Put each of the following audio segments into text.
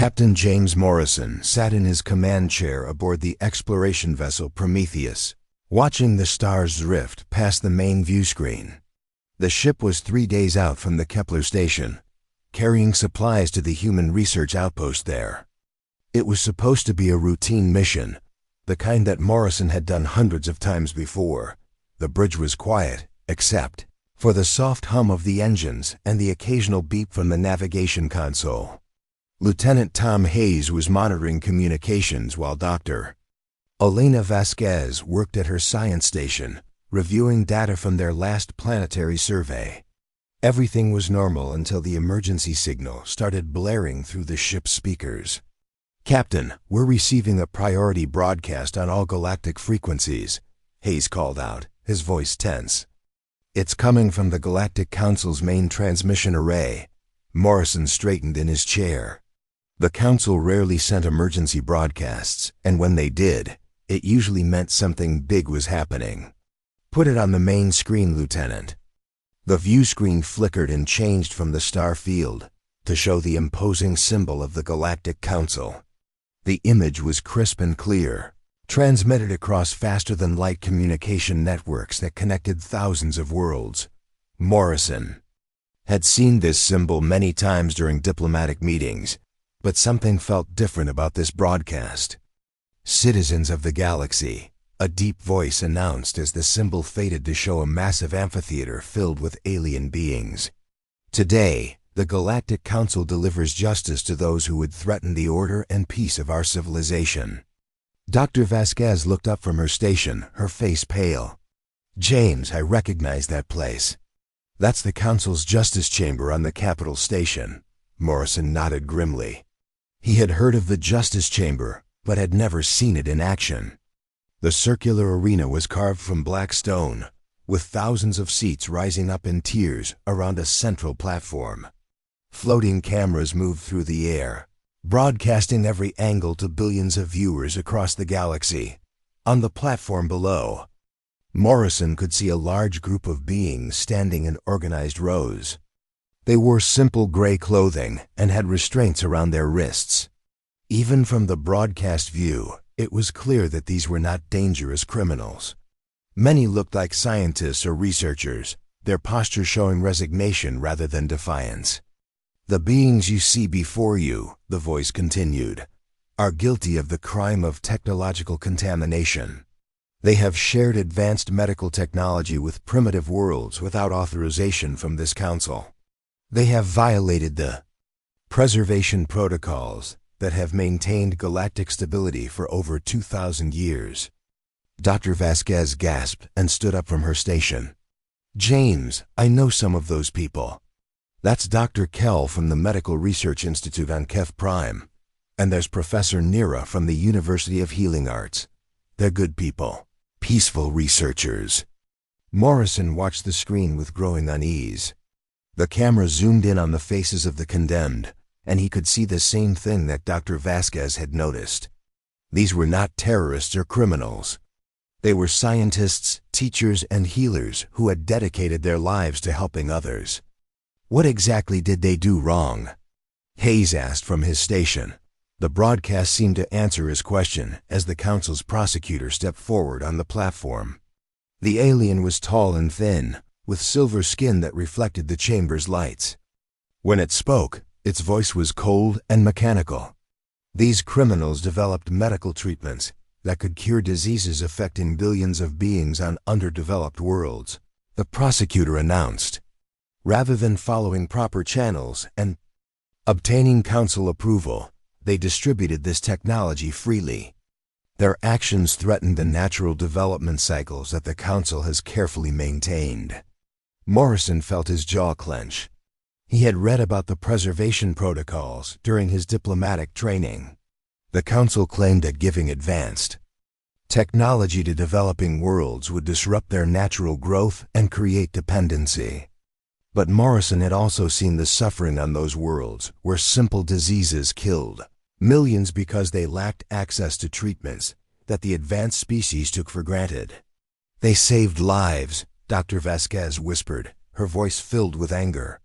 Captain James Morrison sat in his command chair aboard the exploration vessel Prometheus, watching the stars drift past the main view screen. The ship was 3 days out from the Kepler station, carrying supplies to the human research outpost there. It was supposed to be a routine mission, the kind that Morrison had done hundreds of times before. The bridge was quiet, except for the soft hum of the engines and the occasional beep from the navigation console. Lieutenant Tom Hayes was monitoring communications while Dr. Elena Vasquez worked at her science station, reviewing data from their last planetary survey. Everything was normal until the emergency signal started blaring through the ship's speakers. "Captain, we're receiving a priority broadcast on all galactic frequencies," Hayes called out, his voice tense. "It's coming from the Galactic Council's main transmission array." Morrison straightened in his chair. The Council rarely sent emergency broadcasts, and when they did, it usually meant something big was happening. "Put it on the main screen, Lieutenant." The view screen flickered and changed from the star field to show the imposing symbol of the Galactic Council. The image was crisp and clear, transmitted across faster-than-light communication networks that connected thousands of worlds. Morrison had seen this symbol many times during diplomatic meetings, but something felt different about this broadcast. "Citizens of the galaxy," a deep voice announced as the symbol faded to show a massive amphitheater filled with alien beings. "Today, the Galactic Council delivers justice to those who would threaten the order and peace of our civilization." Dr. Vasquez looked up from her station, her face pale. "James, I recognize that place. That's the Council's Justice Chamber on the Capital Station." Morrison nodded grimly. He had heard of the Justice Chamber, but had never seen it in action. The circular arena was carved from black stone, with thousands of seats rising up in tiers around a central platform. Floating cameras moved through the air, broadcasting every angle to billions of viewers across the galaxy. On the platform below, Morrison could see a large group of beings standing in organized rows. They wore simple gray clothing and had restraints around their wrists. Even from the broadcast view, it was clear that these were not dangerous criminals. Many looked like scientists or researchers, their posture showing resignation rather than defiance. "The beings you see before you," the voice continued, "are guilty of the crime of technological contamination. They have shared advanced medical technology with primitive worlds without authorization from this council. They have violated the preservation protocols that have maintained galactic stability for over 2,000 years. Dr. Vasquez gasped and stood up from her station. "James, I know some of those people. That's Dr. Kell from the Medical Research Institute on Kef Prime, and there's Professor Nira from the University of Healing Arts. They're good people, peaceful researchers." Morrison watched the screen with growing unease. The camera zoomed in on the faces of the condemned, and he could see the same thing that Dr. Vasquez had noticed. These were not terrorists or criminals. They were scientists, teachers, and healers who had dedicated their lives to helping others. What exactly did they do wrong? Hayes asked from his station. The broadcast seemed to answer his question as the council's prosecutor stepped forward on the platform. The alien was tall and thin, with silver skin that reflected the chamber's lights. When it spoke, its voice was cold and mechanical. These criminals developed medical treatments that could cure diseases affecting billions of beings on underdeveloped worlds, the prosecutor announced. Rather than following proper channels and obtaining council approval, they distributed this technology freely. Their actions threatened the natural development cycles that the council has carefully maintained. Morrison felt his jaw clench. He had read about the preservation protocols during his diplomatic training. The council claimed that giving advanced technology to developing worlds would disrupt their natural growth and create dependency. But Morrison had also seen the suffering on those worlds where simple diseases killed millions because they lacked access to treatments that the advanced species took for granted. "They saved lives," Dr. Vasquez whispered, her voice filled with anger.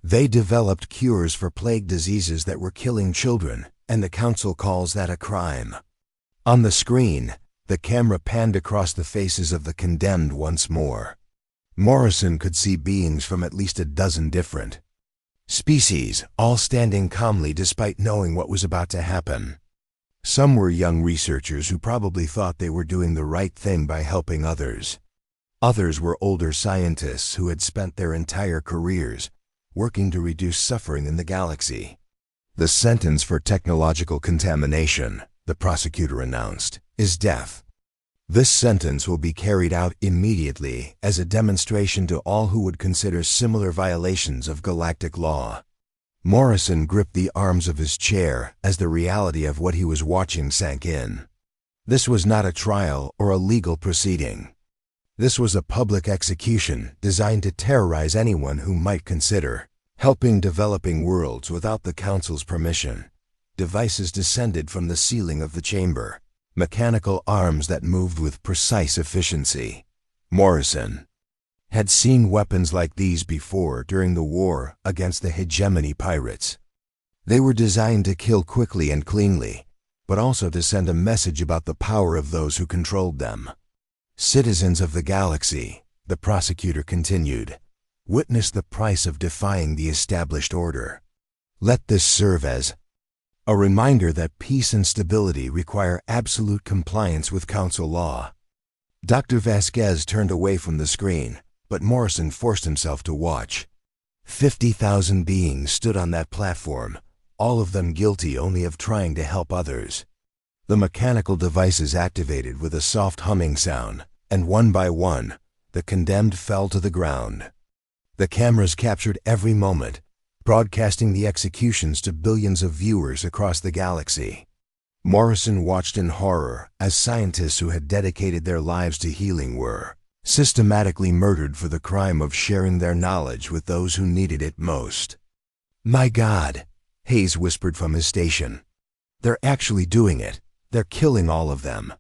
"They developed cures for plague diseases that were killing children, and the council calls that a crime. On the screen, the camera panned across the faces of the condemned once more. Morrison could see beings from at least a dozen different species, all standing calmly despite knowing what was about to happen. Some were young researchers who probably thought they were doing the right thing by helping others. Others were older scientists who had spent their entire careers working to reduce suffering in the galaxy. The sentence for technological contamination, the prosecutor announced, is death. This sentence will be carried out immediately as a demonstration to all who would consider similar violations of galactic law. Morrison gripped the arms of his chair as the reality of what he was watching sank in. This was not a trial or a legal proceeding. This was a public execution designed to terrorize anyone who might consider helping developing worlds without the Council's permission. Devices descended from the ceiling of the chamber, mechanical arms that moved with precise efficiency. Morrison had seen weapons like these before during the war against the hegemony pirates. They were designed to kill quickly and cleanly, but also to send a message about the power of those who controlled them. Citizens of the galaxy, the prosecutor continued, witness the price of defying the established order. Let this serve as a reminder that peace and stability require absolute compliance with Council law. Dr. Vasquez turned away from the screen, but Morrison forced himself to watch. 50,000 beings stood on that platform, all of them guilty only of trying to help others. The mechanical devices activated with a soft humming sound, and one by one, the condemned fell to the ground. The cameras captured every moment, broadcasting the executions to billions of viewers across the galaxy. Morrison watched in horror as scientists who had dedicated their lives to healing were systematically murdered for the crime of sharing their knowledge with those who needed it most. "My God," Hayes whispered from his station. "They're actually doing it. They're killing all of them."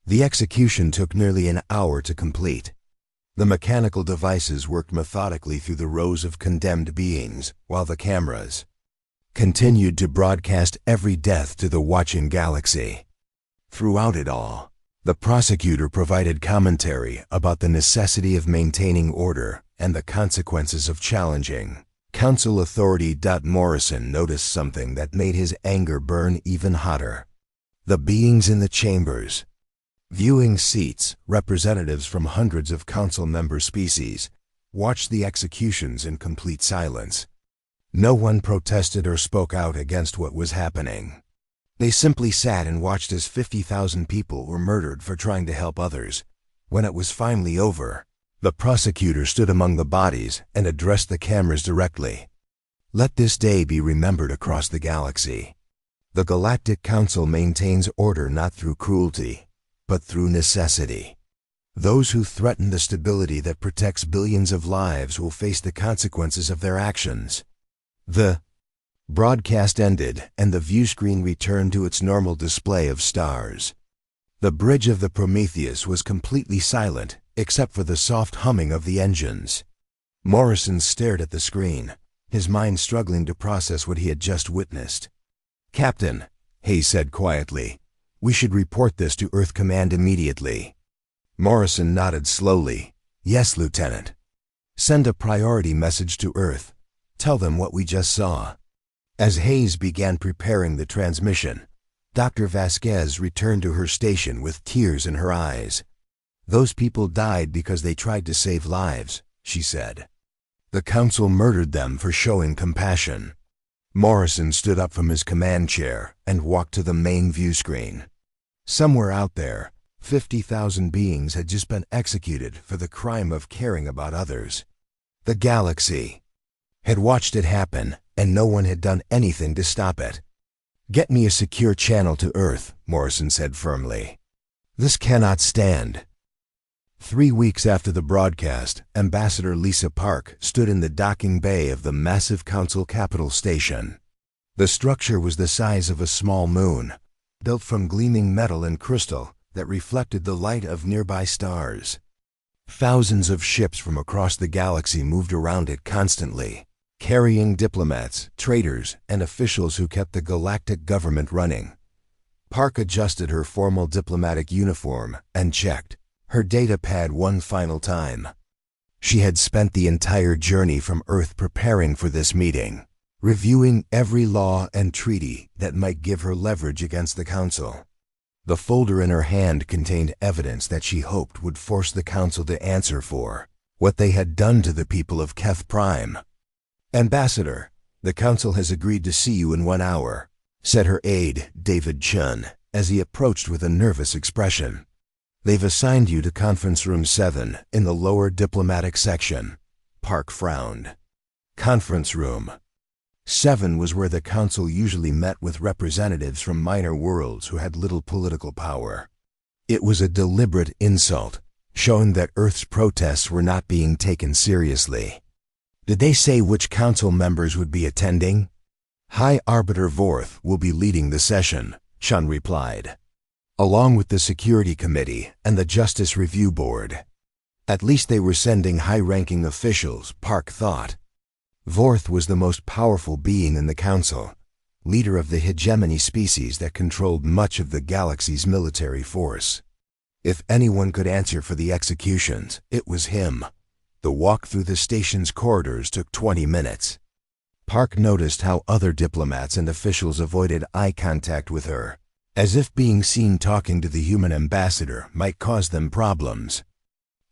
The execution took nearly an hour to complete. The mechanical devices worked methodically through the rows of condemned beings, while the cameras continued to broadcast every death to the watching galaxy. Throughout it all, the prosecutor provided commentary about the necessity of maintaining order and the consequences of challenging Council authority. Morrison noticed something that made his anger burn even hotter. The beings in the chambers, viewing seats, representatives from hundreds of Council member species, watched the executions in complete silence. No one protested or spoke out against what was happening. They simply sat and watched as 50,000 people were murdered for trying to help others. When it was finally over, the prosecutor stood among the bodies and addressed the cameras directly. "Let this day be remembered across the galaxy. The Galactic Council maintains order not through cruelty, but through necessity. Those who threaten the stability that protects billions of lives will face the consequences of their actions." The broadcast ended, and the view screen returned to its normal display of stars. The bridge of the Prometheus was completely silent, except for the soft humming of the engines. Morrison stared at the screen, his mind struggling to process what he had just witnessed. "Captain," Hayes said quietly, "we should report this to Earth Command immediately." Morrison nodded slowly. "Yes, Lieutenant. Send a priority message to Earth. Tell them what we just saw." As Hayes began preparing the transmission, Dr. Vasquez returned to her station with tears in her eyes. "Those people died because they tried to save lives," she said. "The Council murdered them for showing compassion." Morrison stood up from his command chair and walked to the main view screen. Somewhere out there, 50,000 beings had just been executed for the crime of caring about others. The galaxy had watched it happen, and no one had done anything to stop it. "Get me a secure channel to Earth," Morrison said firmly. "This cannot stand." 3 weeks after the broadcast, Ambassador Lisa Park stood in the docking bay of the massive Council Capital Station. The structure was the size of a small moon, built from gleaming metal and crystal that reflected the light of nearby stars. Thousands of ships from across the galaxy moved around it constantly, carrying diplomats, traders, and officials who kept the galactic government running. Park adjusted her formal diplomatic uniform and checked her data pad one final time. She had spent the entire journey from Earth preparing for this meeting, reviewing every law and treaty that might give her leverage against the Council. The folder in her hand contained evidence that she hoped would force the Council to answer for what they had done to the people of Keth Prime. "Ambassador, the Council has agreed to see you in 1 hour," said her aide, David Chun, as he approached with a nervous expression. "They've assigned you to Conference Room 7 in the lower diplomatic section." Park frowned. Conference Room 7 was where the Council usually met with representatives from minor worlds who had little political power. It was a deliberate insult, showing that Earth's protests were not being taken seriously. "Did they say which Council members would be attending?" "High Arbiter Vorth will be leading the session," Chun replied, "along with the Security Committee and the Justice Review Board." At least they were sending high-ranking officials, Park thought. Vorth was the most powerful being in the Council, leader of the hegemony species that controlled much of the galaxy's military force. If anyone could answer for the executions, it was him. The walk through the station's corridors took 20 minutes. Park noticed how other diplomats and officials avoided eye contact with her, as if being seen talking to the human ambassador might cause them problems.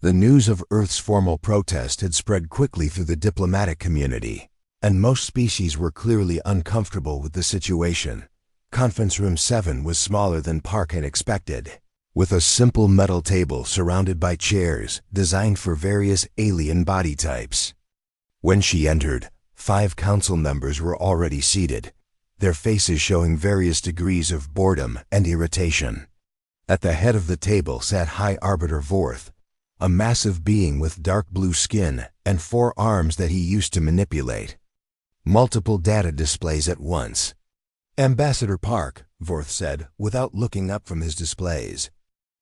The news of Earth's formal protest had spread quickly through the diplomatic community, and most species were clearly uncomfortable with the situation. Conference Room 7 was smaller than Park had expected, with a simple metal table surrounded by chairs designed for various alien body types. When she entered, 5 council members were already seated, their faces showing various degrees of boredom and irritation. At the head of the table sat High Arbiter Vorth, a massive being with dark blue skin and 4 arms that he used to manipulate. Multiple data displays at once. "Ambassador Park," Vorth said, without looking up from his displays,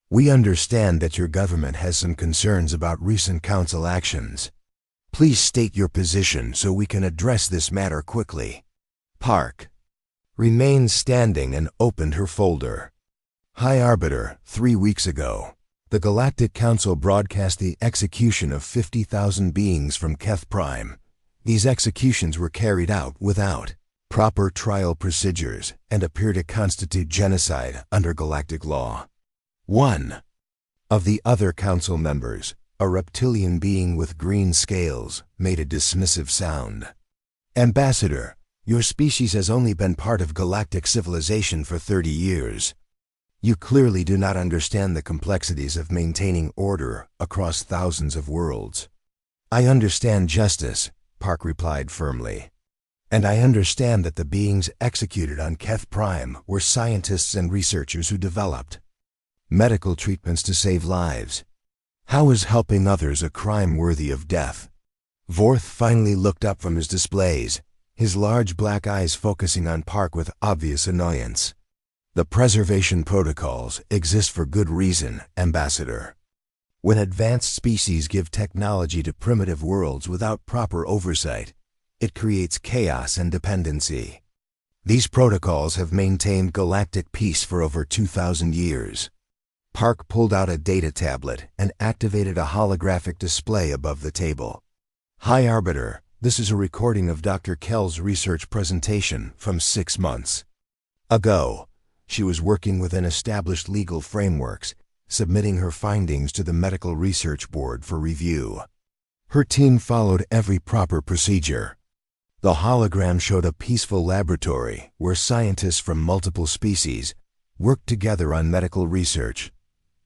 "we understand that your government has some concerns about recent Council actions. Please state your position so we can address this matter quickly." Park remained standing and opened her folder. "High Arbiter, 3 weeks ago, the Galactic Council broadcast the execution of 50,000 beings from Keth Prime. These executions were carried out without proper trial procedures and appear to constitute genocide under galactic law." One of the other council members, a reptilian being with green scales, made a dismissive sound. "Ambassador, your species has only been part of galactic civilization for 30 years. You clearly do not understand the complexities of maintaining order across thousands of worlds." "I understand justice," Park replied firmly. "And I understand that the beings executed on Keth Prime were scientists and researchers who developed medical treatments to save lives. How is helping others a crime worthy of death?" Vorth finally looked up from his displays, his large black eyes focusing on Park with obvious annoyance. "The preservation protocols exist for good reason, Ambassador. When advanced species give technology to primitive worlds without proper oversight, it creates chaos and dependency. These protocols have maintained galactic peace for over 2,000 years. Park pulled out a data tablet and activated a holographic display above the table. "High Arbiter, this is a recording of Dr. Kell's research presentation from 6 months ago. She was working within established legal frameworks, submitting her findings to the Medical Research Board for review. Her team followed every proper procedure. The hologram showed a peaceful laboratory where scientists from multiple species worked together on medical research.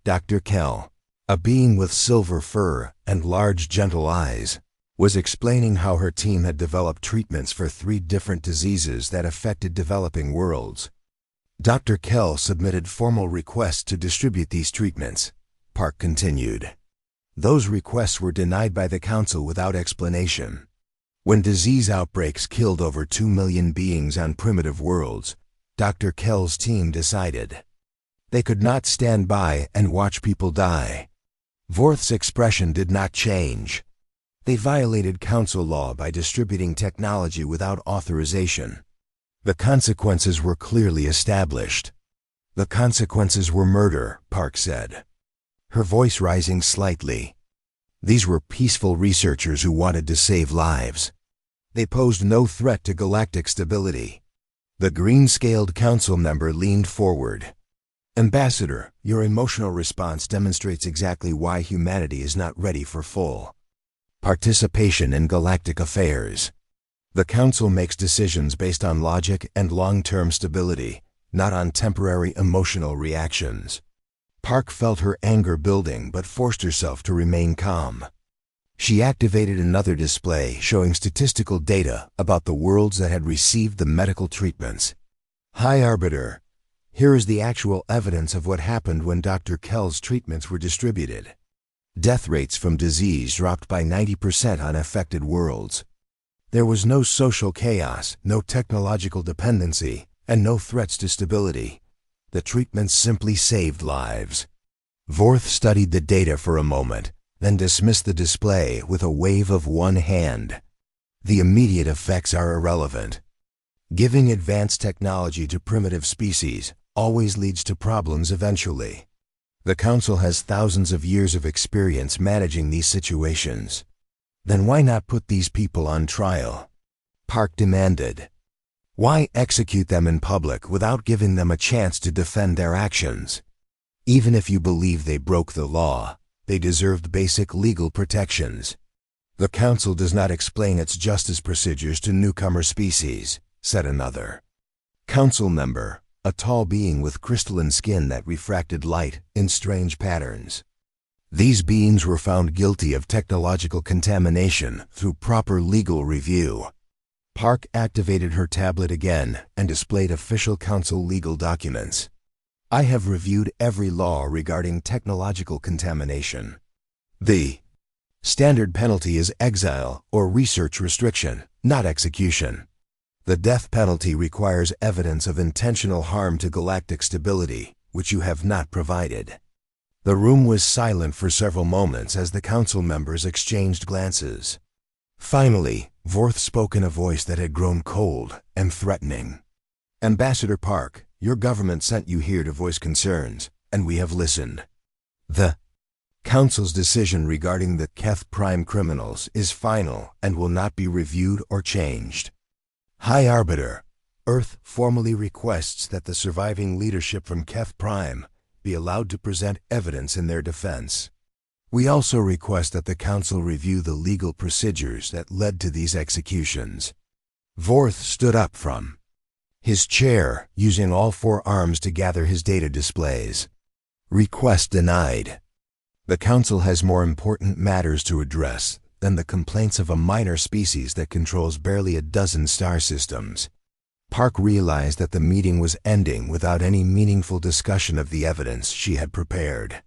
Dr. Kell, a being with silver fur and large gentle eyes, was explaining how her team had developed treatments for 3 different diseases that affected developing worlds. Dr. Kell submitted formal requests to distribute these treatments," Park continued. "Those requests were denied by the Council without explanation. When disease outbreaks killed over 2 million beings on primitive worlds, Dr. Kell's team decided they could not stand by and watch people die." Vorth's expression did not change. They violated council law by distributing technology without authorization. The consequences were clearly established. The consequences were murder, Park said, her voice rising slightly. These were peaceful researchers who wanted to save lives. They posed no threat to galactic stability. The green-scaled council member leaned forward. Ambassador, your emotional response demonstrates exactly why humanity is not ready for full participation in galactic affairs. The council makes decisions based on logic and long-term stability, not on temporary emotional reactions. Park felt her anger building but forced herself to remain calm. She activated another display showing statistical data about the worlds that had received the medical treatments. High Arbiter, here is the actual evidence of what happened when Dr. Kell's treatments were distributed. Death rates from disease dropped by 90% on affected worlds. There was no social chaos, no technological dependency, and no threats to stability. The treatments simply saved lives. Vorth studied the data for a moment, then dismissed the display with a wave of one hand. The immediate effects are irrelevant. Giving advanced technology to primitive species always leads to problems eventually. The Council has thousands of years of experience managing these situations. Then why not put these people on trial? Park demanded. Why execute them in public without giving them a chance to defend their actions? Even if you believe they broke the law, they deserved basic legal protections. The Council does not explain its justice procedures to newcomer species, said another. Council member, a tall being with crystalline skin that refracted light in strange patterns. These beings were found guilty of technological contamination through proper legal review. Park activated her tablet again and displayed official council legal documents. I have reviewed every law regarding technological contamination. The standard penalty is exile or research restriction, not execution. The death penalty requires evidence of intentional harm to galactic stability, which you have not provided. The room was silent for several moments as the council members exchanged glances. Finally, Vorth spoke in a voice that had grown cold and threatening. Ambassador Park, your government sent you here to voice concerns, and we have listened. The Council's decision regarding the Keth Prime criminals is final and will not be reviewed or changed. High Arbiter, Earth formally requests that the surviving leadership from Keth Prime be allowed to present evidence in their defense. We also request that the Council review the legal procedures that led to these executions. Vorth stood up from his chair, using all four arms to gather his data displays. Request denied. The Council has more important matters to address than the complaints of a minor species that controls barely a dozen star systems. Park realized that the meeting was ending without any meaningful discussion of the evidence she had prepared.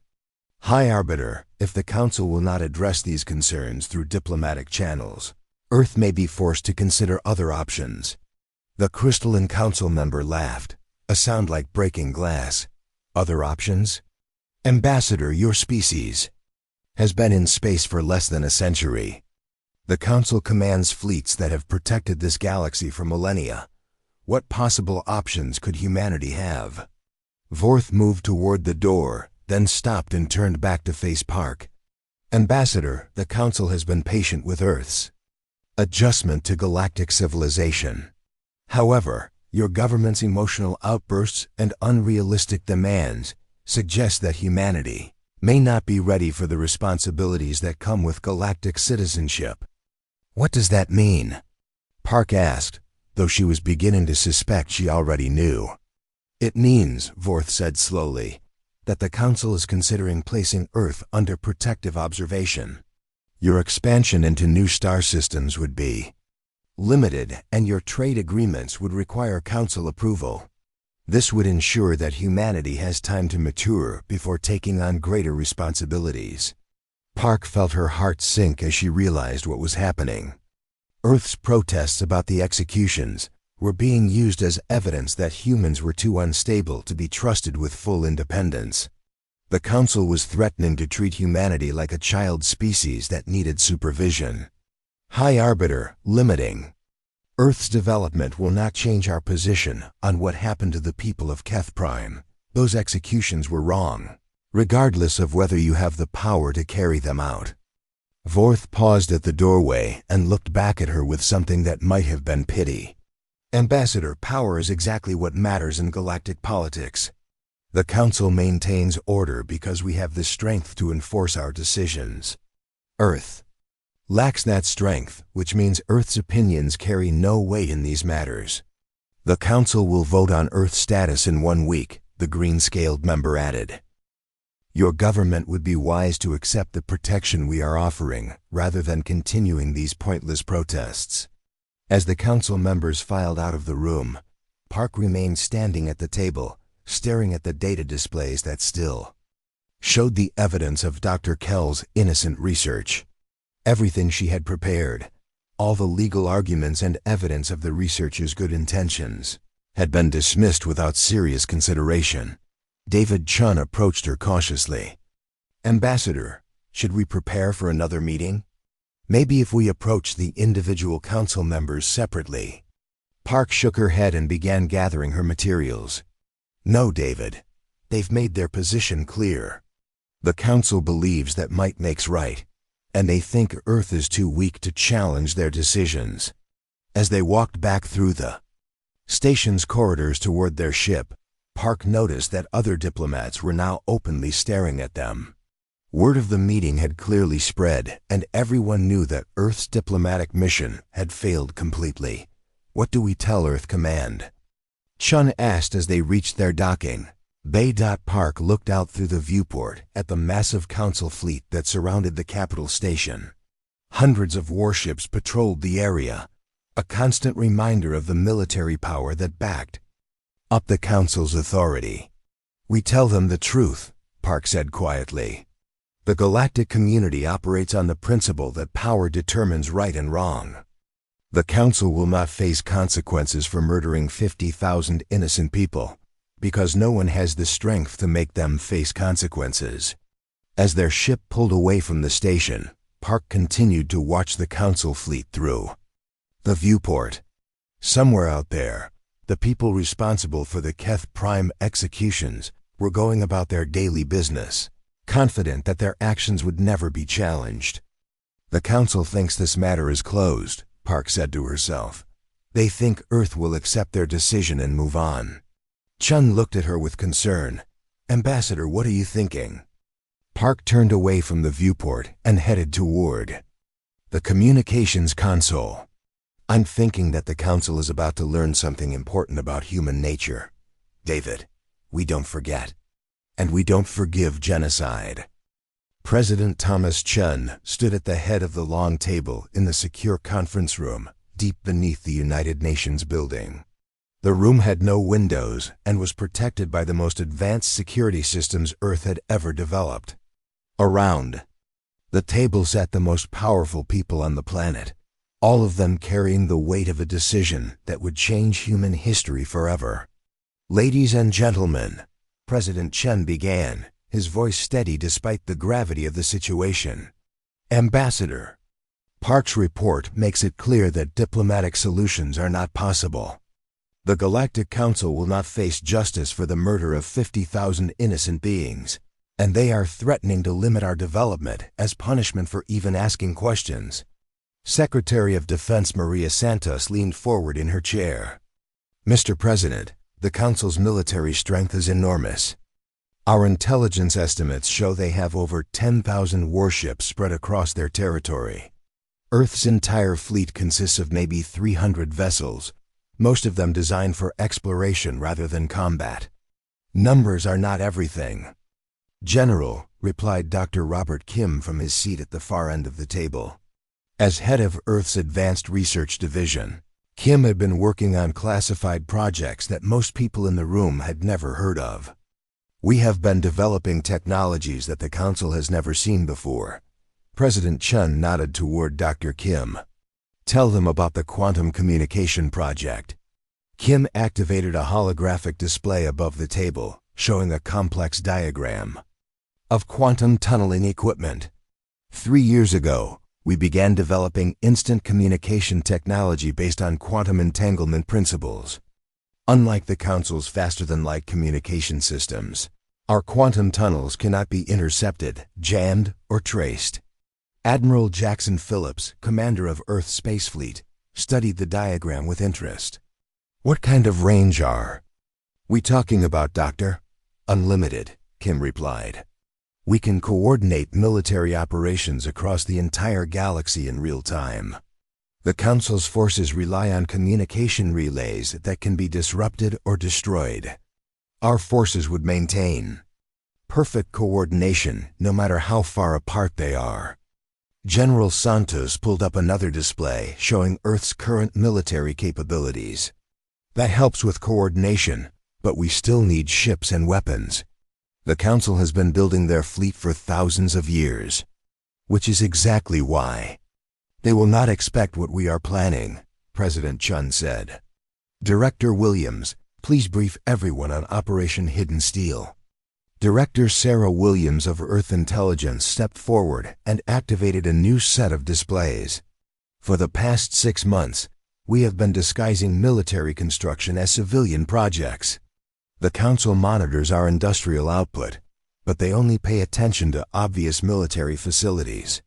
High Arbiter, if the Council will not address these concerns through diplomatic channels, Earth may be forced to consider other options. The crystalline council member laughed, a sound like breaking glass. Other options? Ambassador, your species has been in space for less than a century. The Council commands fleets that have protected this galaxy for millennia. What possible options could humanity have? Vorth moved toward the door, then stopped and turned back to face Park. Ambassador, the Council has been patient with Earth's adjustment to galactic civilization. However, your government's emotional outbursts and unrealistic demands suggest that humanity may not be ready for the responsibilities that come with galactic citizenship. What does that mean? Park asked, though she was beginning to suspect she already knew. It means, Vorth said slowly, that the Council is considering placing Earth under protective observation. Your expansion into new star systems would be limited, and your trade agreements would require Council approval. This would ensure that humanity has time to mature before taking on greater responsibilities. Park felt her heart sink as she realized what was happening. Earth's protests about the executions were being used as evidence that humans were too unstable to be trusted with full independence. The Council was threatening to treat humanity like a child species that needed supervision. High Arbiter, limiting. Earth's development will not change our position on what happened to the people of Keth Prime. Those executions were wrong, regardless of whether you have the power to carry them out. Vorth paused at the doorway and looked back at her with something that might have been pity. Ambassador, power is exactly what matters in galactic politics. The Council maintains order because we have the strength to enforce our decisions. Earth lacks that strength, which means Earth's opinions carry no weight in these matters. The Council will vote on Earth's status in 1 week, the green-scaled member added. Your government would be wise to accept the protection we are offering, rather than continuing these pointless protests. As the Council members filed out of the room, Park remained standing at the table, staring at the data displays that still showed the evidence of Dr. Kell's innocent research. Everything she had prepared, all the legal arguments and evidence of the researcher's good intentions, had been dismissed without serious consideration. David Chun approached her cautiously. Ambassador, should we prepare for another meeting? Maybe if we approach the individual council members separately. Park shook her head and began gathering her materials. No, David. They've made their position clear. The council believes that might makes right, and they think Earth is too weak to challenge their decisions. As they walked back through the station's corridors toward their ship, Park noticed that other diplomats were now openly staring at them. Word of the meeting had clearly spread, and everyone knew that Earth's diplomatic mission had failed completely. What do we tell Earth Command? Chun asked as they reached their docking. Bay. Park looked out through the viewport at the massive council fleet that surrounded the capital station. Hundreds of warships patrolled the area, a constant reminder of the military power that backed up the council's authority. We tell them the truth, Park said quietly. The galactic community operates on the principle that power determines right and wrong. The council will not face consequences for murdering 50,000 innocent people, because no one has the strength to make them face consequences. As their ship pulled away from the station, Park continued to watch the council fleet through the viewport. Somewhere out there, the people responsible for the Keth Prime executions were going about their daily business, confident that their actions would never be challenged. The council thinks this matter is closed, Park said to herself. They think Earth will accept their decision and move on. Chun looked at her with concern. Ambassador, what are you thinking? Park turned away from the viewport and headed toward the communications console. I'm thinking that the council is about to learn something important about human nature. David, we don't forget. And we don't forgive genocide. President Thomas Chun stood at the head of the long table in the secure conference room, deep beneath the United Nations building. The room had no windows and was protected by the most advanced security systems Earth had ever developed. Around the table sat the most powerful people on the planet, all of them carrying the weight of a decision that would change human history forever. Ladies and gentlemen, President Chen began, his voice steady despite the gravity of the situation. Ambassador, Park's report makes it clear that diplomatic solutions are not possible. The Galactic Council will not face justice for the murder of 50,000 innocent beings, and they are threatening to limit our development as punishment for even asking questions. Secretary of Defense Maria Santos leaned forward in her chair. Mr. President, the Council's military strength is enormous. Our intelligence estimates show they have over 10,000 warships spread across their territory. Earth's entire fleet consists of maybe 300 vessels, most of them designed for exploration rather than combat. Numbers are not everything. General, replied Dr. Robert Kim from his seat at the far end of the table. As head of Earth's Advanced Research Division, Kim had been working on classified projects that most people in the room had never heard of. We have been developing technologies that the Council has never seen before. President Chun nodded toward Dr. Kim. Tell them about the quantum communication project. Kim activated a holographic display above the table, showing a complex diagram. of quantum tunneling equipment. 3 years ago, we began developing instant communication technology based on quantum entanglement principles. Unlike the Council's faster-than-light communication systems, our quantum tunnels cannot be intercepted, jammed, or traced. Admiral Jackson Phillips, commander of Earth's Space Fleet, studied the diagram with interest. "What kind of range are we talking about, Doctor?" "Unlimited," Kim replied. "We can coordinate military operations across the entire galaxy in real time. The Council's forces rely on communication relays that can be disrupted or destroyed. Our forces would maintain perfect coordination no matter how far apart they are." General Santos pulled up another display showing Earth's current military capabilities. "That helps with coordination, but we still need ships and weapons. The Council has been building their fleet for thousands of years, which is exactly why they will not expect what we are planning," President Chun said. "Director Williams, please brief everyone on Operation Hidden Steel." Director Sarah Williams of Earth Intelligence stepped forward and activated a new set of displays. "For the past 6 months, we have been disguising military construction as civilian projects. The Council monitors our industrial output, but they only pay attention to obvious military facilities."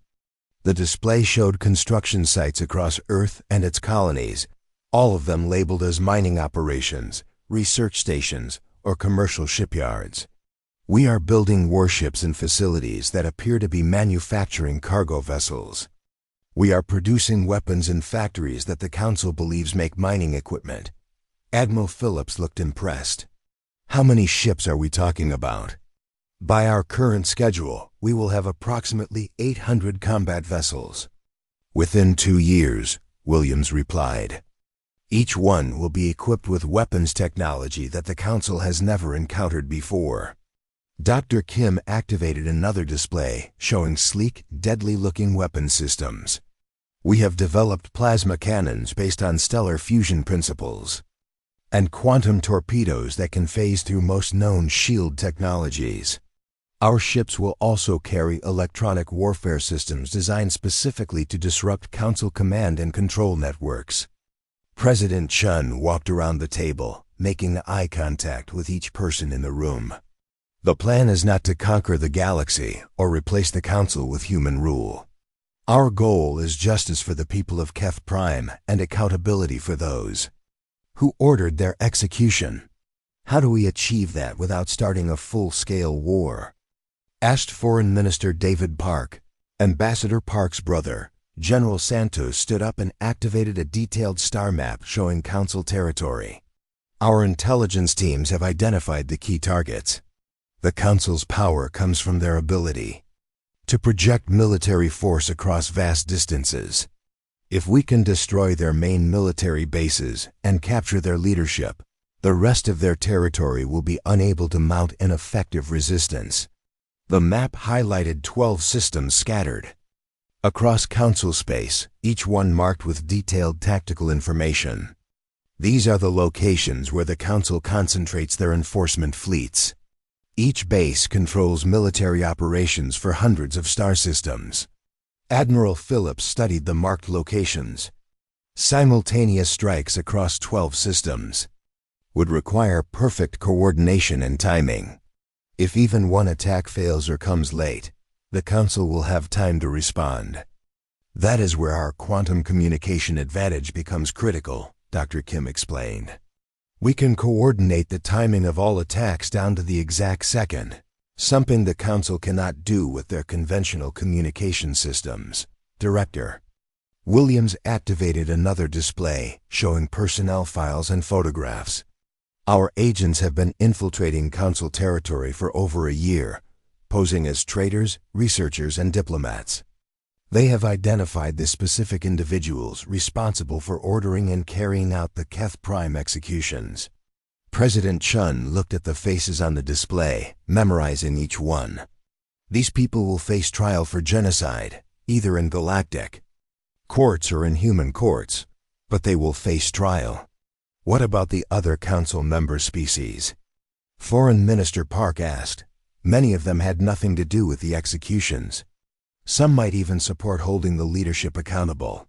The display showed construction sites across Earth and its colonies, all of them labeled as mining operations, research stations, or commercial shipyards. "We are building warships and facilities that appear to be manufacturing cargo vessels. We are producing weapons in factories that the Council believes make mining equipment." Admiral Phillips looked impressed. "How many ships are we talking about?" "By our current schedule, we will have approximately 800 combat vessels." "Within 2 years," Williams replied. "Each one will be equipped with weapons technology that the Council has never encountered before." Dr. Kim activated another display showing sleek, deadly-looking weapon systems. "We have developed plasma cannons based on stellar fusion principles and quantum torpedoes that can phase through most known shield technologies. Our ships will also carry electronic warfare systems designed specifically to disrupt Council command and control networks." President Chun walked around the table, making eye contact with each person in the room. "The plan is not to conquer the galaxy or replace the Council with human rule. Our goal is justice for the people of Keth Prime and accountability for those who ordered their execution. How do we achieve that without starting a full-scale war?" asked Foreign Minister David Park. Ambassador Park's brother, General Santos, stood up and activated a detailed star map showing Council territory. "Our intelligence teams have identified the key targets. The Council's power comes from their ability to project military force across vast distances. If we can destroy their main military bases and capture their leadership, the rest of their territory will be unable to mount an effective resistance." The map highlighted 12 systems scattered across Council space, each one marked with detailed tactical information. These are the locations where the Council concentrates their enforcement fleets. Each base controls military operations for hundreds of star systems. Admiral Phillips studied the marked locations. Simultaneous strikes across 12 systems would require perfect coordination and timing. If even one attack fails or comes late, the Council will have time to respond. "That is where our quantum communication advantage becomes critical," Dr. Kim explained. "We can coordinate the timing of all attacks down to the exact second, something the Council cannot do with their conventional communication systems." Director Williams activated another display showing personnel files and photographs. "Our agents have been infiltrating Council territory for over a year, posing as traitors, researchers, and diplomats. They have identified the specific individuals responsible for ordering and carrying out the Keth Prime executions." President Chun looked at the faces on the display, memorizing each one. "These people will face trial for genocide, either in galactic courts or in human courts, but they will face trial." "What about the other Council member species?" Foreign Minister Park asked. Many of them had nothing to do with the executions. Some might even support holding the leadership accountable.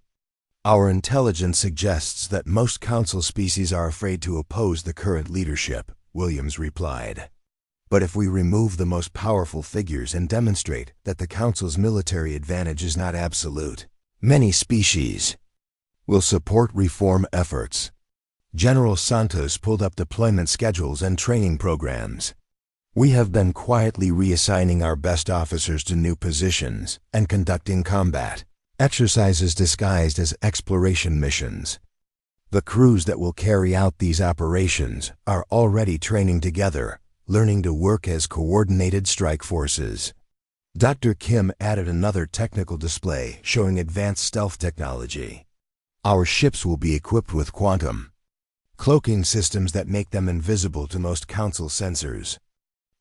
Our intelligence suggests that most council species are afraid to oppose the current leadership, Williams replied. But if we remove the most powerful figures and demonstrate that the council's military advantage is not absolute, many species will support reform efforts. General Santos pulled up deployment schedules and training programs. We have been quietly reassigning our best officers to new positions and conducting combat exercises disguised as exploration missions. The crews that will carry out these operations are already training together, learning to work as coordinated strike forces. Dr. Kim added another technical display showing advanced stealth technology. Our ships will be equipped with quantum cloaking systems that make them invisible to most council sensors.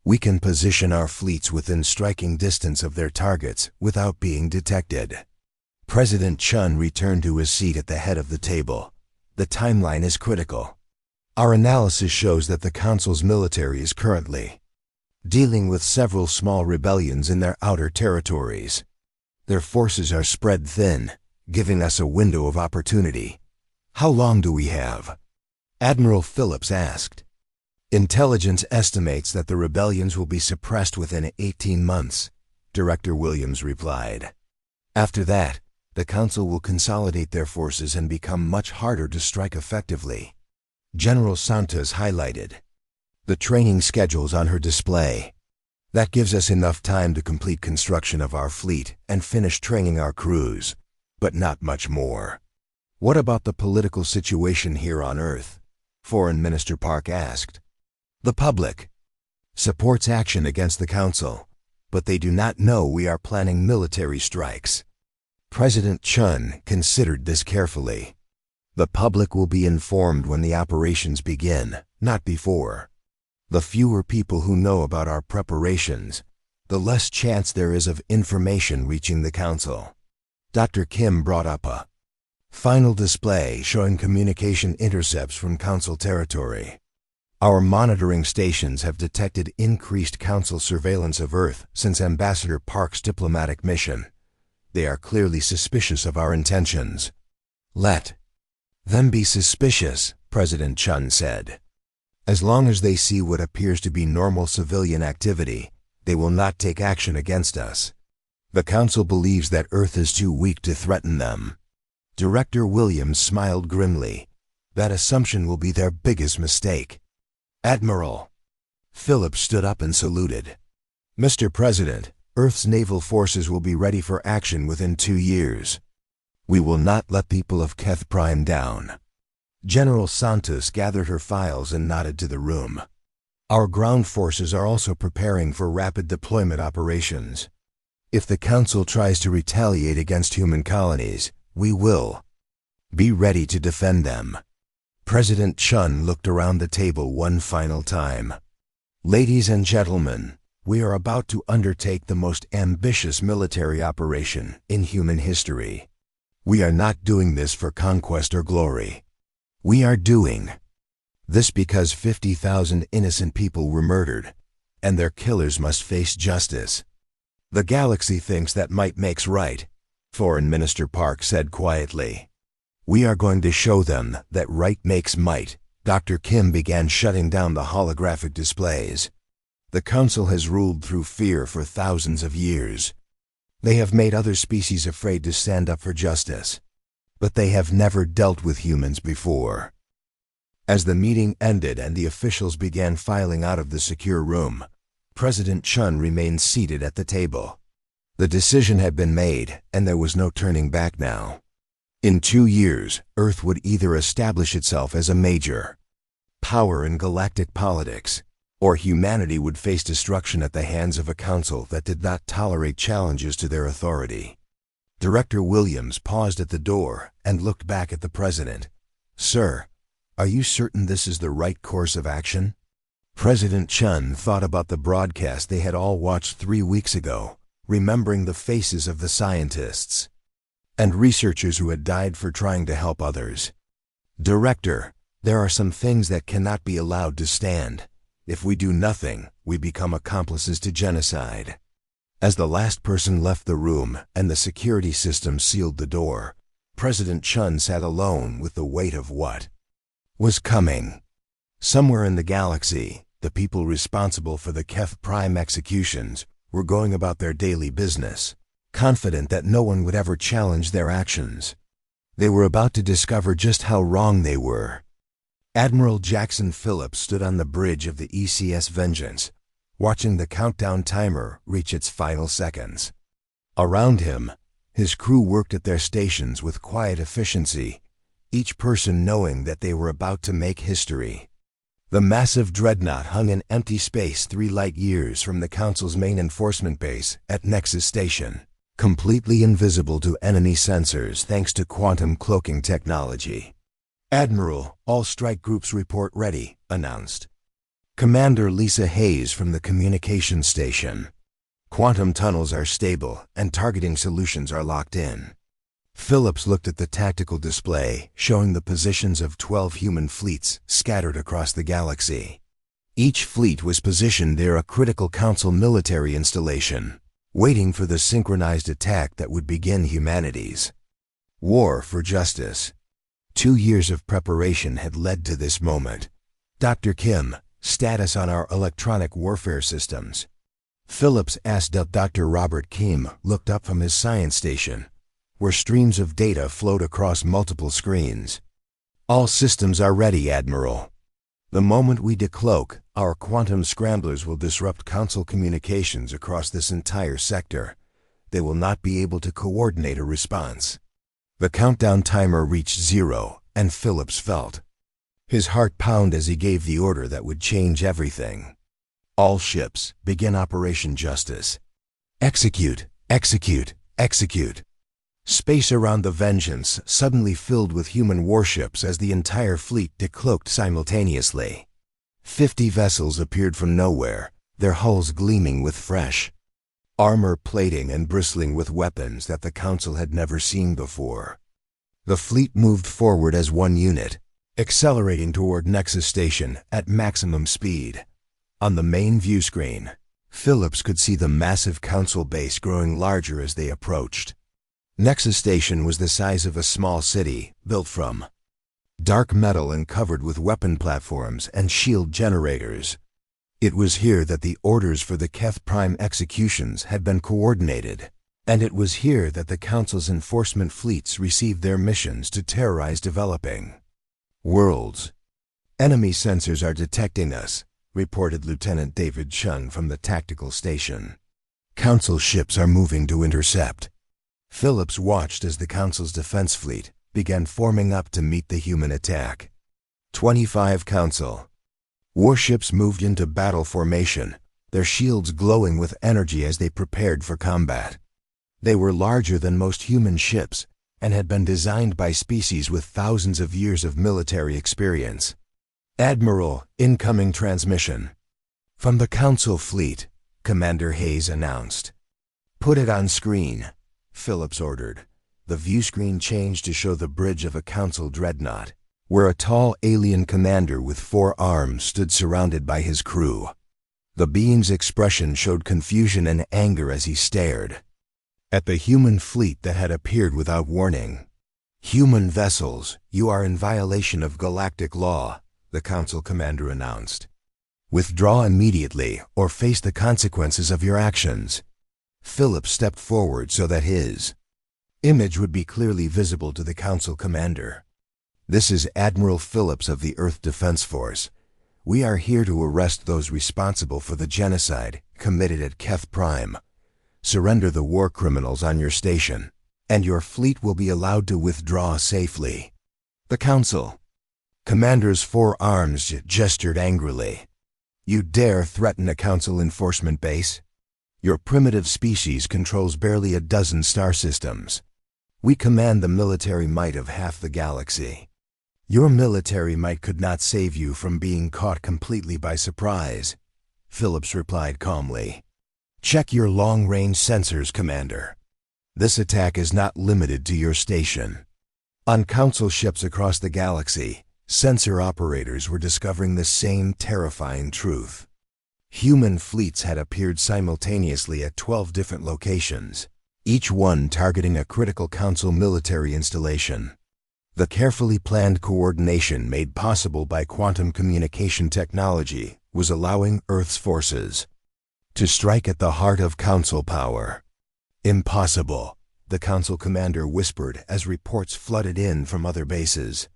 We can position our fleets within striking distance of their targets without being detected. President Chun returned to his seat at the head of the table. The timeline is critical. Our analysis shows that the Council's military is currently dealing with several small rebellions in their outer territories. Their forces are spread thin, giving us a window of opportunity. How long do we have? Admiral Phillips asked. Intelligence estimates that the rebellions will be suppressed within 18 months, Director Williams replied. After that, the Council will consolidate their forces and become much harder to strike effectively. General Santos highlighted the training schedules on her display. That gives us enough time to complete construction of our fleet and finish training our crews, but not much more. What about the political situation here on Earth? Foreign Minister Park asked. The public supports action against the Council, but they do not know we are planning military strikes. President Chun considered this carefully. The public will be informed when the operations begin, not before. The fewer people who know about our preparations, the less chance there is of information reaching the Council. Dr. Kim brought up a final display showing communication intercepts from Council territory. Our monitoring stations have detected increased Council surveillance of Earth since Ambassador Park's diplomatic mission. They are clearly suspicious of our intentions. Let them be suspicious, President Chun said. As long as they see what appears to be normal civilian activity, they will not take action against us. The Council believes that Earth is too weak to threaten them. Director Williams smiled grimly. That assumption will be their biggest mistake. Admiral Phillips stood up and saluted. Mr. President, Earth's naval forces will be ready for action within 2 years. We will not let people of Keth Prime down. General Santos gathered her files and nodded to the room. Our ground forces are also preparing for rapid deployment operations. If the Council tries to retaliate against human colonies, we will be ready to defend them. President Chun looked around the table one final time. Ladies and gentlemen, we are about to undertake the most ambitious military operation in human history. We are not doing this for conquest or glory. We are doing this because 50,000 innocent people were murdered, and their killers must face justice. The galaxy thinks that might makes right, Foreign Minister Park said quietly. We are going to show them that right makes might. Dr. Kim began shutting down the holographic displays. The Council has ruled through fear for thousands of years. They have made other species afraid to stand up for justice. But they have never dealt with humans before. As the meeting ended and the officials began filing out of the secure room, President Chun remained seated at the table. The decision had been made, and there was no turning back now. In 2 years, Earth would either establish itself as a major power in galactic politics, or humanity would face destruction at the hands of a council that did not tolerate challenges to their authority. Director Williams paused at the door and looked back at the president. Sir, are you certain this is the right course of action? President Chun thought about the broadcast they had all watched 3 weeks ago, remembering the faces of the scientists and researchers who had died for trying to help others. Director, there are some things that cannot be allowed to stand. If we do nothing, we become accomplices to genocide. As the last person left the room and the security system sealed the door, President Chun sat alone with the weight of what was coming. Somewhere in the galaxy, the people responsible for the Keth Prime executions were going about their daily business, confident that no one would ever challenge their actions. They were about to discover just how wrong they were. Admiral Jackson Phillips stood on the bridge of the ECS Vengeance, watching the countdown timer reach its final seconds. Around him, his crew worked at their stations with quiet efficiency, each person knowing that they were about to make history. The massive dreadnought hung in empty space 3 light-years from the Council's main enforcement base at Nexus Station, completely invisible to enemy sensors thanks to quantum cloaking technology. "Admiral, all strike groups report ready," announced Commander Lisa Hayes from the communications station. "Quantum tunnels are stable and targeting solutions are locked in." Phillips looked at the tactical display, showing the positions of 12 human fleets scattered across the galaxy. Each fleet was positioned near a critical Council military installation, waiting for the synchronized attack that would begin humanity's war for justice. 2 years of preparation had led to this moment. "Dr. Kim, status on our electronic warfare systems." Phillips asked. Dr. Robert Kim looked up from his science station, where streams of data flowed across multiple screens. "All systems are ready, Admiral. The moment we decloak, our quantum scramblers will disrupt Council communications across this entire sector. They will not be able to coordinate a response." The countdown timer reached 0, and Phillips felt his heart pound as he gave the order that would change everything. "All ships, begin Operation Justice. Execute, execute, execute." Space around the Vengeance suddenly filled with human warships as the entire fleet decloaked simultaneously. 50 vessels appeared from nowhere, their hulls gleaming with fresh armor plating and bristling with weapons that the Council had never seen before. The fleet moved forward as one unit, accelerating toward Nexus Station at maximum speed. On the main view screen, Phillips could see the massive Council base growing larger as they approached. Nexus Station was the size of a small city, built from dark metal and covered with weapon platforms and shield generators. It was here that the orders for the Keth Prime executions had been coordinated, and it was here that the Council's enforcement fleets received their missions to terrorize developing worlds. "Enemy sensors are detecting us," reported Lieutenant David Chun from the tactical station. "Council ships are moving to intercept." Phillips watched as the Council's defense fleet began forming up to meet the human attack. 25 Council warships moved into battle formation, their shields glowing with energy as they prepared for combat. They were larger than most human ships and had been designed by species with thousands of years of military experience. "Admiral, incoming transmission." "From the Council fleet," Commander Hayes announced. "Put it on screen," Phillips ordered. The view screen changed to show the bridge of a Council dreadnought, where a tall alien commander with 4 arms stood surrounded by his crew. The being's expression showed confusion and anger as he stared at the human fleet that had appeared without warning. "Human vessels, you are in violation of galactic law," the Council commander announced. "Withdraw immediately or face the consequences of your actions." Phillips stepped forward so that his image would be clearly visible to the Council commander. "This is Admiral Phillips of the Earth Defense Force. We are here to arrest those responsible for the genocide committed at Keth Prime. Surrender the war criminals on your station, and your fleet will be allowed to withdraw safely." The Council commander's 4 arms gestured angrily. "You dare threaten a Council enforcement base? Your primitive species controls barely a dozen star systems. We command the military might of half the galaxy. Your military might could not save you from being caught completely by surprise," Phillips replied calmly. "Check your long-range sensors, Commander. This attack is not limited to your station." On Council ships across the galaxy, Sensor operators were discovering the same terrifying truth. Human fleets had appeared simultaneously at 12 different locations, each one targeting a critical Council military installation. The carefully planned coordination made possible by quantum communication technology was allowing Earth's forces to strike at the heart of Council power. Impossible, the Council commander whispered as reports flooded in from other bases.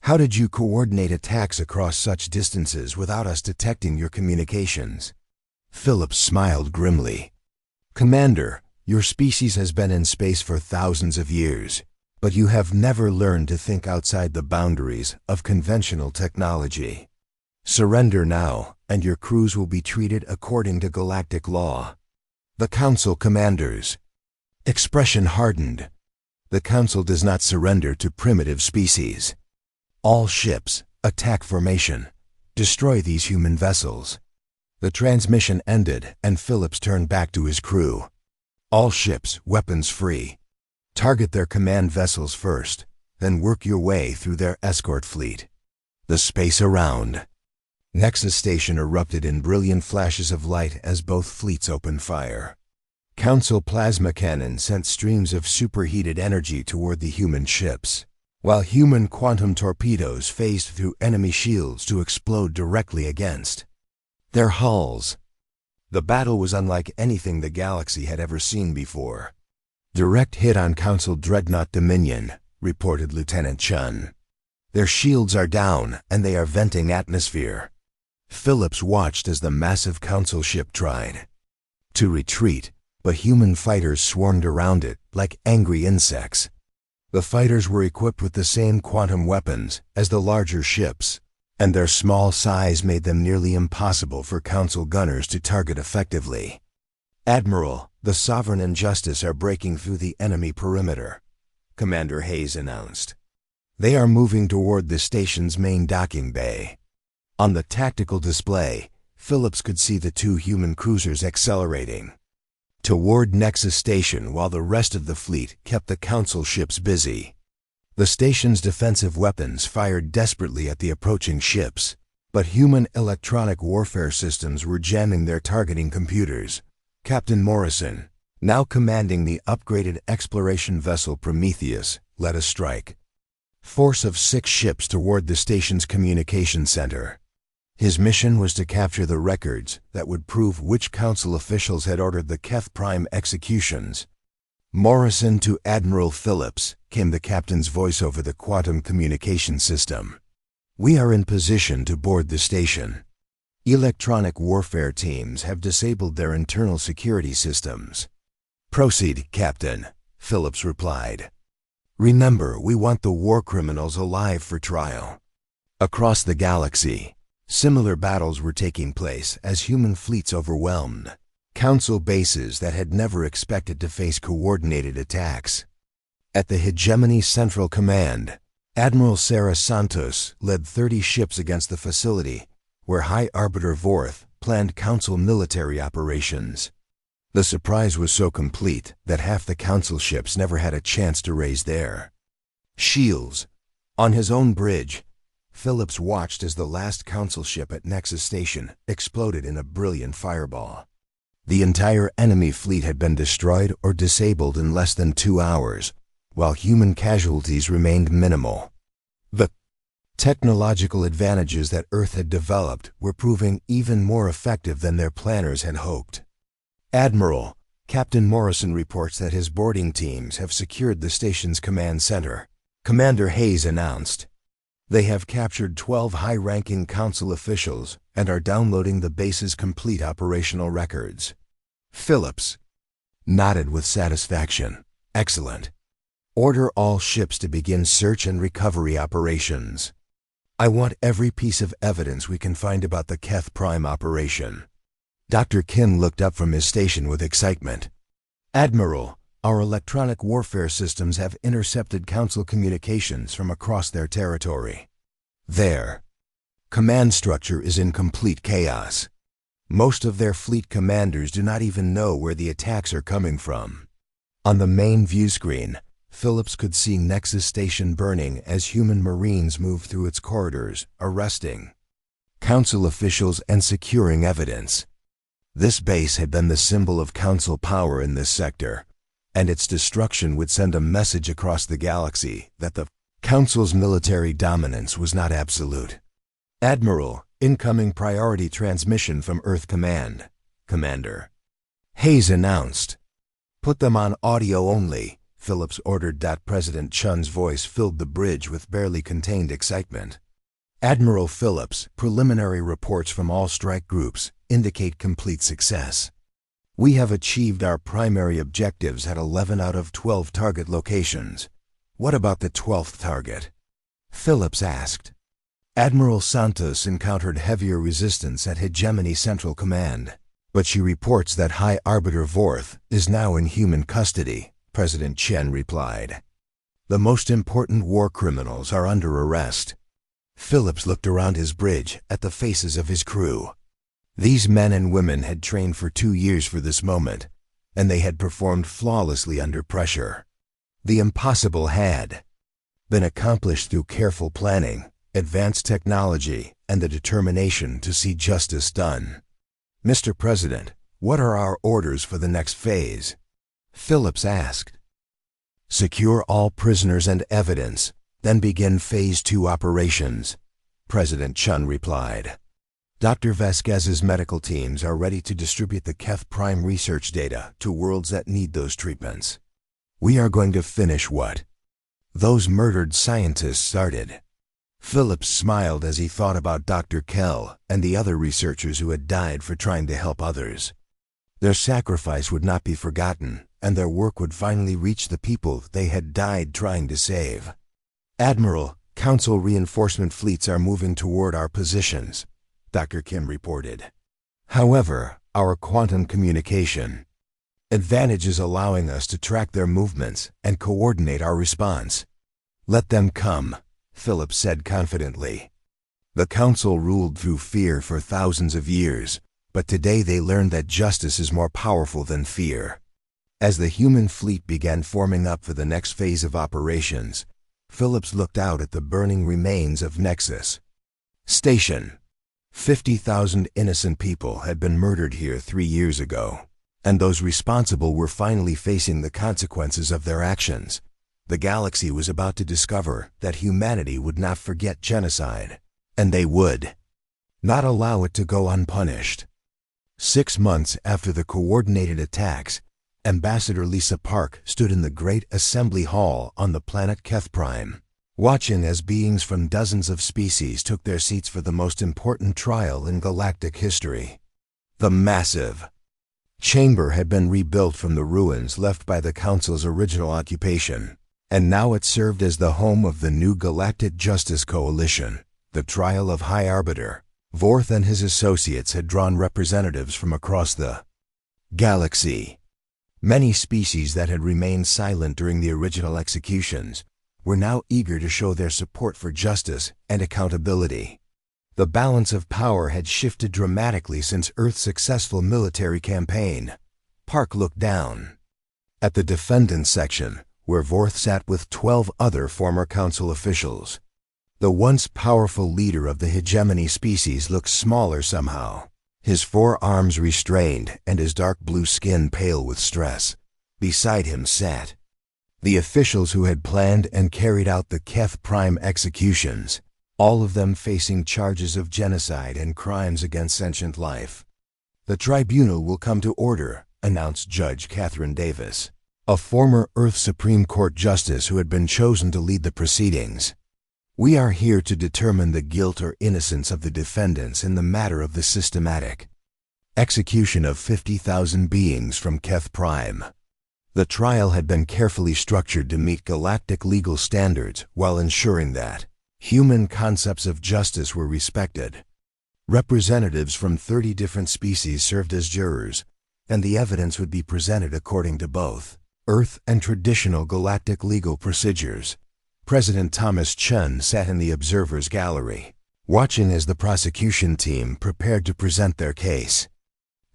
How did you coordinate attacks across such distances without us detecting your communications? Phillips smiled grimly. Commander, your species has been in space for thousands of years, but you have never learned to think outside the boundaries of conventional technology. Surrender now, and your crews will be treated according to galactic law. The Council commanders. Expression hardened. The Council does not surrender to primitive species. All ships, attack formation. Destroy these human vessels. The transmission ended, and Phillips turned back to his crew. All ships, weapons free. Target their command vessels first, then work your way through their escort fleet. The space around. Nexus Station erupted in brilliant flashes of light as both fleets opened fire. Council plasma cannon sent streams of superheated energy toward the human ships, while human quantum torpedoes phased through enemy shields to explode directly against their hulls. The battle was unlike anything the galaxy had ever seen before. Direct hit on Council Dreadnought Dominion, reported Lieutenant Chun. Their shields are down, and they are venting atmosphere. Phillips watched as the massive Council ship tried to retreat, but human fighters swarmed around it like angry insects. The fighters were equipped with the same quantum weapons as the larger ships, and their small size made them nearly impossible for Council gunners to target effectively. Admiral, the Sovereign and Justice are breaking through the enemy perimeter, Commander Hayes announced. They are moving toward the station's main docking bay. On the tactical display, Phillips could see the two human cruisers accelerating toward Nexus Station while the rest of the fleet kept the Council ships busy. The station's defensive weapons fired desperately at the approaching ships, but human electronic warfare systems were jamming their targeting computers. Captain Morrison, now commanding the upgraded exploration vessel Prometheus, led a strike force of 6 ships toward the station's communication center. His mission was to capture the records that would prove which Council officials had ordered the Keth Prime executions. Morrison to Admiral Phillips, came the captain's voice over the quantum communication system. We are in position to board the station. Electronic warfare teams have disabled their internal security systems. Proceed, Captain, Phillips replied. Remember, we want the war criminals alive for trial. Across the galaxy, similar battles were taking place as human fleets overwhelmed Council bases that had never expected to face coordinated attacks. At the Hegemony Central Command, Admiral Sarah Santos led 30 ships against the facility where High Arbiter Vorth planned Council military operations. The surprise was so complete that half the Council ships never had a chance to raise their shields. On his own bridge, Phillips watched as the last Council ship at Nexus Station exploded in a brilliant fireball. The entire enemy fleet had been destroyed or disabled in less than 2 hours, while human casualties remained minimal. The technological advantages that Earth had developed were proving even more effective than their planners had hoped. Admiral, Captain Morrison reports that his boarding teams have secured the station's command center, Commander Hayes announced. They have captured 12 high-ranking Council officials and are downloading the base's complete operational records. Phillips nodded with satisfaction. Excellent. Order all ships to begin search and recovery operations. I want every piece of evidence we can find about the Keth Prime operation. Dr. Kim looked up from his station with excitement. Admiral, our electronic warfare systems have intercepted Council communications from across their territory. Their command structure is in complete chaos. Most of their fleet commanders do not even know where the attacks are coming from. On the main view screen, Phillips could see Nexus Station burning as human Marines moved through its corridors, arresting Council officials and securing evidence. This base had been the symbol of Council power in this sector, and its destruction would send a message across the galaxy that the Council's military dominance was not absolute. "Admiral, incoming priority transmission from Earth Command," Commander Hayes announced. "Put them on audio only," Phillips ordered. President Chun's voice filled the bridge with barely contained excitement. "Admiral Phillips, preliminary reports from all strike groups indicate complete success. We have achieved our primary objectives at 11 out of 12 target locations. What about the 12th target?" Phillips asked. "Admiral Santos encountered heavier resistance at Hegemony Central Command, but she reports that High Arbiter Vorth is now in human custody," President Chen replied. "The most important war criminals are under arrest." Phillips looked around his bridge at the faces of his crew. These men and women had trained for 2 years for this moment, and they had performed flawlessly under pressure. The impossible had been accomplished through careful planning, advanced technology, and the determination to see justice done. "Mr. President, what are our orders for the next phase?" Phillips asked. "Secure all prisoners and evidence, then begin Phase 2 operations," President Chun replied. "Dr. Vasquez's medical teams are ready to distribute the Keth Prime research data to worlds that need those treatments. We are going to finish what those murdered scientists started." Phillips smiled as he thought about Dr. Kell and the other researchers who had died for trying to help others. Their sacrifice would not be forgotten, and their work would finally reach the people they had died trying to save. "Admiral, Council reinforcement fleets are moving toward our positions," Dr. Kim reported. "However, our quantum communication advantage is allowing us to track their movements and coordinate our response." "Let them come," Phillips said confidently. "The Council ruled through fear for thousands of years, but today they learned that justice is more powerful than fear." As the human fleet began forming up for the next phase of operations, Phillips looked out at the burning remains of Nexus Station. 50,000 innocent people had been murdered here 3 years ago, and those responsible were finally facing the consequences of their actions. The galaxy was about to discover that humanity would not forget genocide, and they would not allow it to go unpunished. 6 months after the coordinated attacks, Ambassador Lisa Park stood in the Great Assembly Hall on the planet Keth Prime, watching as beings from dozens of species took their seats for the most important trial in galactic history. The massive chamber had been rebuilt from the ruins left by the Council's original occupation, and now it served as the home of the new Galactic Justice Coalition. The trial of High Arbiter Vorth and his associates had drawn representatives from across the galaxy. Many species that had remained silent during the original executions were now eager to show their support for justice and accountability. The balance of power had shifted dramatically since Earth's successful military campaign. Park looked down at the defendants section, where Vorth sat with 12 other former Council officials. The once powerful leader of the hegemony species looked smaller somehow, his 4 arms restrained and his dark blue skin pale with stress. Beside him sat the officials who had planned and carried out the Keth Prime executions, all of them facing charges of genocide and crimes against sentient life. "The tribunal will come to order," announced Judge Catherine Davis, a former Earth Supreme Court justice who had been chosen to lead the proceedings. "We are here to determine the guilt or innocence of the defendants in the matter of the systematic execution of 50,000 beings from Keth Prime." The trial had been carefully structured to meet galactic legal standards while ensuring that human concepts of justice were respected. Representatives from 30 different species served as jurors, and the evidence would be presented according to both Earth and traditional galactic legal procedures. President Thomas Chun sat in the observer's gallery, watching as the prosecution team prepared to present their case.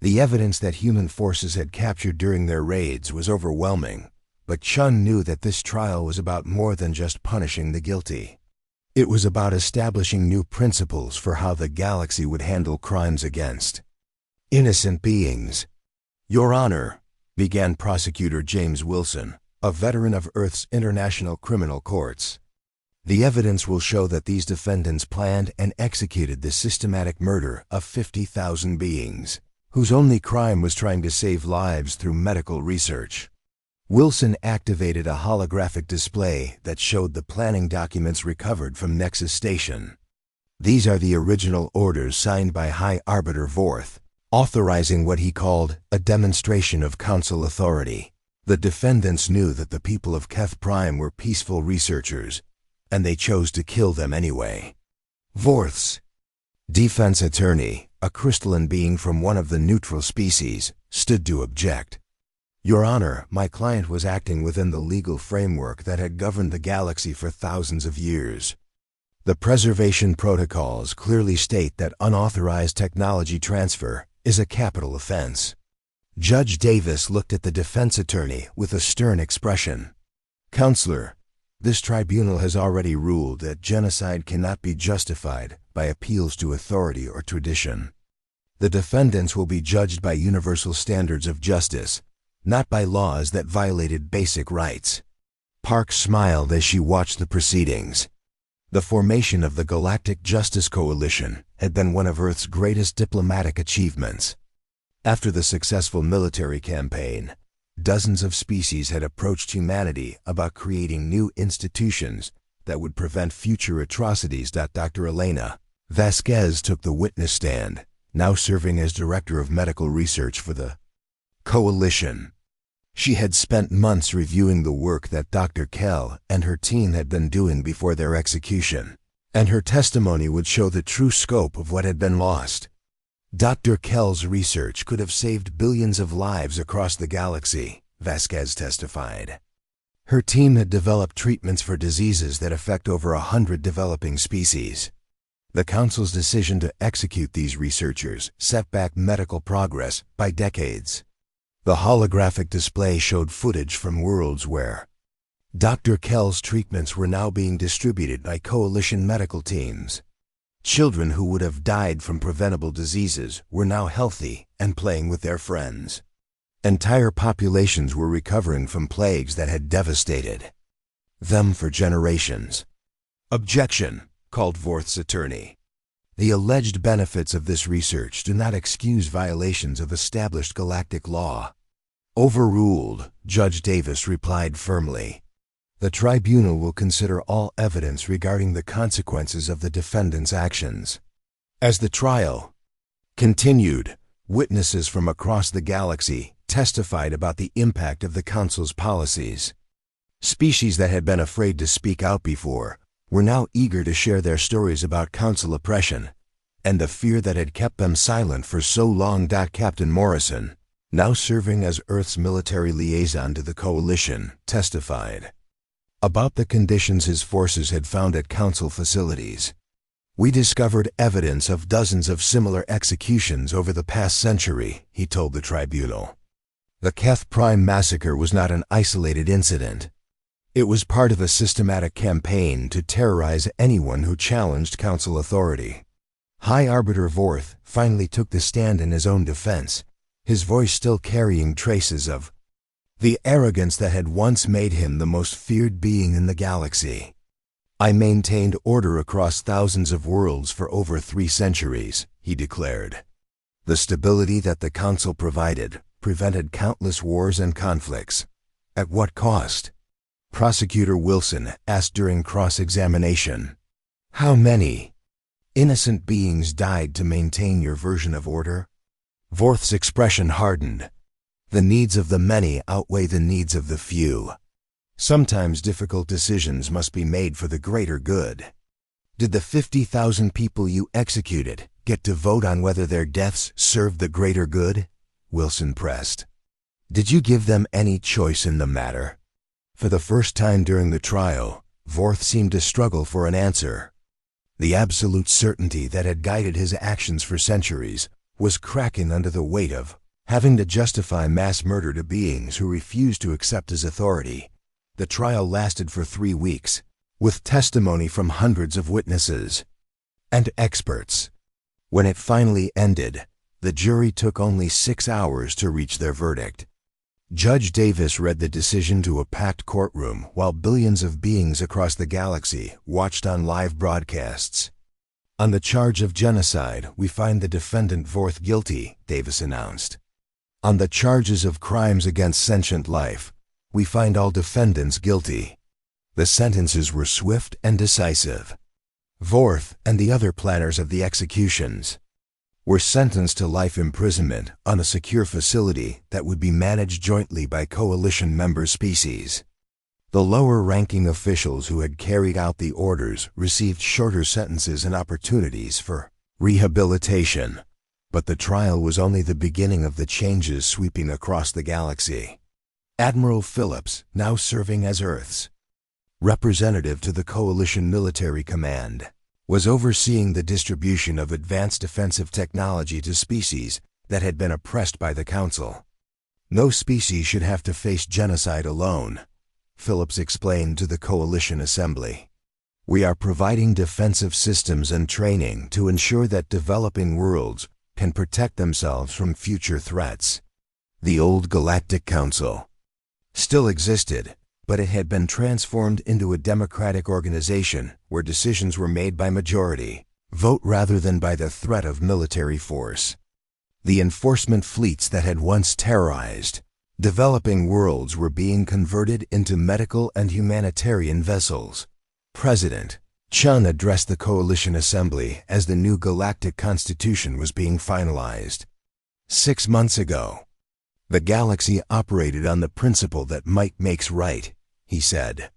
The evidence that human forces had captured during their raids was overwhelming, But Chun knew that this trial was about more than just punishing the guilty. It was about establishing new principles for how the galaxy would handle crimes against innocent beings. "Your Honor," began Prosecutor James Wilson, a veteran of Earth's international criminal courts, "the evidence will show that these defendants planned and executed the systematic murder of 50,000 beings, whose only crime was trying to save lives through medical research." Wilson activated a holographic display that showed the planning documents recovered from Nexus Station. These are the original orders signed by High Arbiter Vorth, authorizing what he called a demonstration of Council authority. The defendants knew that the people of Keth Prime were peaceful researchers, and they chose to kill them anyway. Vorth's defense attorney, a crystalline being from one of the neutral species, stood to object. "Your Honor, my client was acting within the legal framework that had governed the galaxy for thousands of years. The preservation protocols clearly state that unauthorized technology transfer is a capital offense." Judge Davis looked at the defense attorney with a stern expression. "Counselor, this tribunal has already ruled that genocide cannot be justified by appeals to authority or tradition. The defendants will be judged by universal standards of justice, not by laws that violated basic rights." Park smiled as she watched the proceedings. The formation of the Galactic Justice Coalition had been one of Earth's greatest diplomatic achievements. After the successful military campaign, dozens of species had approached humanity about creating new institutions that would prevent future atrocities. Dr. Elena Vasquez took the witness stand, now serving as Director of Medical Research for the Coalition. She had spent months reviewing the work that Dr. Kell and her team had been doing before their execution, and her testimony would show the true scope of what had been lost. Dr. Kell's research could have saved billions of lives across the galaxy, Vasquez testified. Her team had developed treatments for diseases that affect over 100 developing species. The Council's decision to execute these researchers set back medical progress by decades. The holographic display showed footage from worlds where Dr. Kell's treatments were now being distributed by coalition medical teams. Children who would have died from preventable diseases were now healthy and playing with their friends. Entire populations were recovering from plagues that had devastated them for generations. "Objection," called Vorth's attorney. "The alleged benefits of this research do not excuse violations of established galactic law." "Overruled," Judge Davis replied firmly. "The tribunal will consider all evidence regarding the consequences of the defendant's actions." As the trial continued, witnesses from across the galaxy testified about the impact of the Council's policies. Species that had been afraid to speak out before were now eager to share their stories about Council oppression, and the fear that had kept them silent for so long. Captain Morrison, now serving as Earth's military liaison to the Coalition, testified about the conditions his forces had found at Council facilities. "We discovered evidence of dozens of similar executions over the past century," he told the tribunal. The Keth Prime massacre was not an isolated incident. It was part of a systematic campaign to terrorize anyone who challenged Council authority. High Arbiter Vorth finally took the stand in his own defense, his voice still carrying traces of the arrogance that had once made him the most feared being in the galaxy. "I maintained order across thousands of worlds for over 3 centuries, he declared. The stability that the Council provided prevented countless wars and conflicts. At what cost? Prosecutor Wilson asked during cross-examination. How many innocent beings died to maintain your version of order? Vorth's expression hardened. The needs of the many outweigh the needs of the few. Sometimes difficult decisions must be made for the greater good. Did the 50,000 people you executed get to vote on whether their deaths served the greater good? Wilson pressed. Did you give them any choice in the matter? For the first time during the trial, Vorth seemed to struggle for an answer. The absolute certainty that had guided his actions for centuries was cracking under the weight of having to justify mass murder to beings who refused to accept his authority. The trial lasted for 3 weeks, with testimony from hundreds of witnesses and experts. When it finally ended, the jury took only 6 hours to reach their verdict. Judge Davis read the decision to a packed courtroom while billions of beings across the galaxy watched on live broadcasts. On the charge of genocide, we find the defendant Vorth guilty, Davis announced. On the charges of crimes against sentient life, we find all defendants guilty. The sentences were swift and decisive. Vorth and the other planners of the executions were sentenced to life imprisonment on a secure facility that would be managed jointly by coalition member species. The lower-ranking officials who had carried out the orders received shorter sentences and opportunities for rehabilitation, but the trial was only the beginning of the changes sweeping across the galaxy. Admiral Phillips, now serving as Earth's representative to the Coalition Military Command, was overseeing the distribution of advanced defensive technology to species that had been oppressed by the Council. No species should have to face genocide alone, Phillips explained to the Coalition Assembly. We are providing defensive systems and training to ensure that developing worlds can protect themselves from future threats. The old Galactic Council still existed, but it had been transformed into a democratic organization where decisions were made by majority vote rather than by the threat of military force. The enforcement fleets that had once terrorized developing worlds were being converted into medical and humanitarian vessels. President Chun addressed the Coalition Assembly as the new Galactic Constitution was being finalized. 6 months ago, the galaxy operated on the principle that might makes right, he said.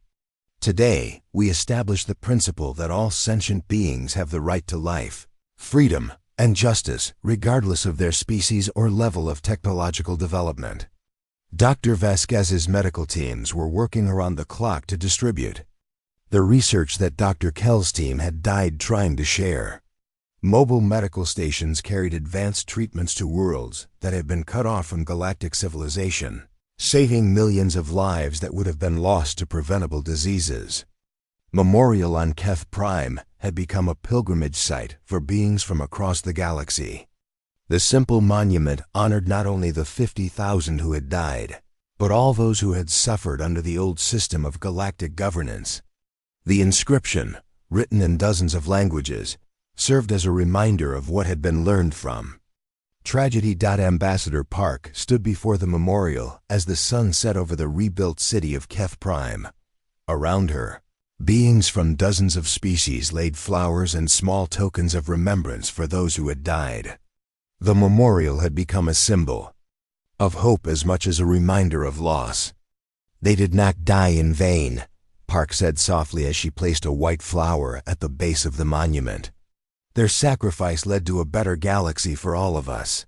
Today, we establish the principle that all sentient beings have the right to life, freedom, and justice, regardless of their species or level of technological development. Dr. Vasquez's medical teams were working around the clock to distribute the research that Dr. Kell's team had died trying to share. Mobile medical stations carried advanced treatments to worlds that had been cut off from galactic civilization, saving millions of lives that would have been lost to preventable diseases. Memorial on Keth Prime had become a pilgrimage site for beings from across the galaxy. The simple monument honored not only the 50,000 who had died, but all those who had suffered under the old system of galactic governance. The inscription, written in dozens of languages, served as a reminder of what had been learned from tragedy. Ambassador Park stood before the memorial as the sun set over the rebuilt city of Keth Prime. Around her, beings from dozens of species laid flowers and small tokens of remembrance for those who had died. The memorial had become a symbol of hope as much as a reminder of loss. They did not die in vain, Park said softly as she placed a white flower at the base of the monument. Their sacrifice led to a better galaxy for all of us.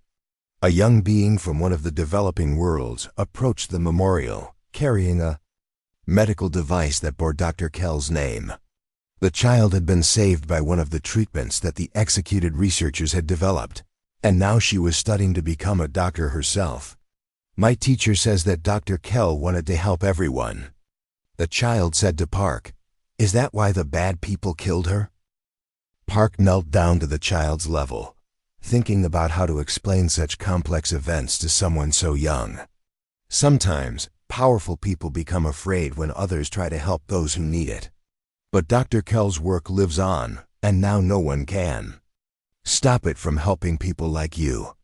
A young being from one of the developing worlds approached the memorial, carrying a medical device that bore Dr. Kell's name. The child had been saved by one of the treatments that the executed researchers had developed, and now she was studying to become a doctor herself. My teacher says that Dr. Kell wanted to help everyone, the child said to Park. Is that why the bad people killed her? Park knelt down to the child's level, thinking about how to explain such complex events to someone so young. Sometimes, powerful people become afraid when others try to help those who need it. But Dr. Kell's work lives on, and now no one can stop it from helping people like you.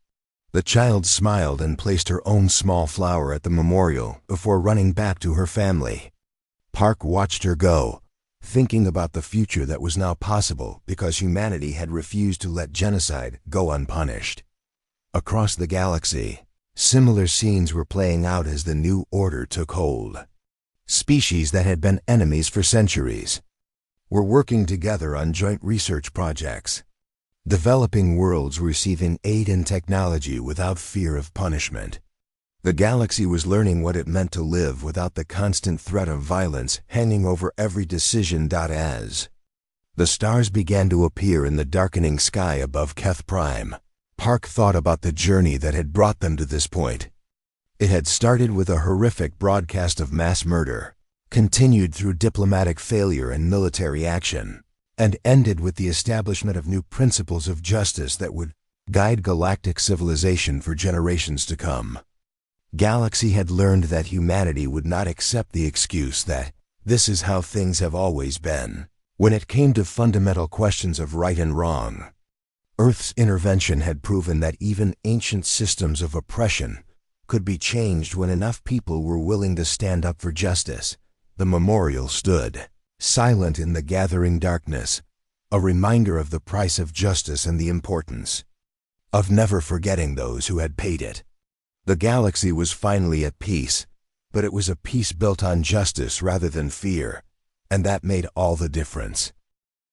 The child smiled and placed her own small flower at the memorial before running back to her family. Park watched her go, thinking about the future that was now possible because humanity had refused to let genocide go unpunished. Across the galaxy, similar scenes were playing out as the new order took hold. Species that had been enemies for centuries were working together on joint research projects. Developing worlds receiving aid in technology without fear of punishment. The galaxy was learning what it meant to live without the constant threat of violence hanging over every decision. As the stars began to appear in the darkening sky above Keth Prime, Park thought about the journey that had brought them to this point. It had started with a horrific broadcast of mass murder, continued through diplomatic failure and military action, and ended with the establishment of new principles of justice that would guide galactic civilization for generations to come. Galaxy had learned that humanity would not accept the excuse that this is how things have always been when it came to fundamental questions of right and wrong. Earth's intervention had proven that even ancient systems of oppression could be changed when enough people were willing to stand up for justice. The memorial stood, silent in the gathering darkness, a reminder of the price of justice and the importance of never forgetting those who had paid it. The galaxy was finally at peace, but it was a peace built on justice rather than fear, and that made all the difference.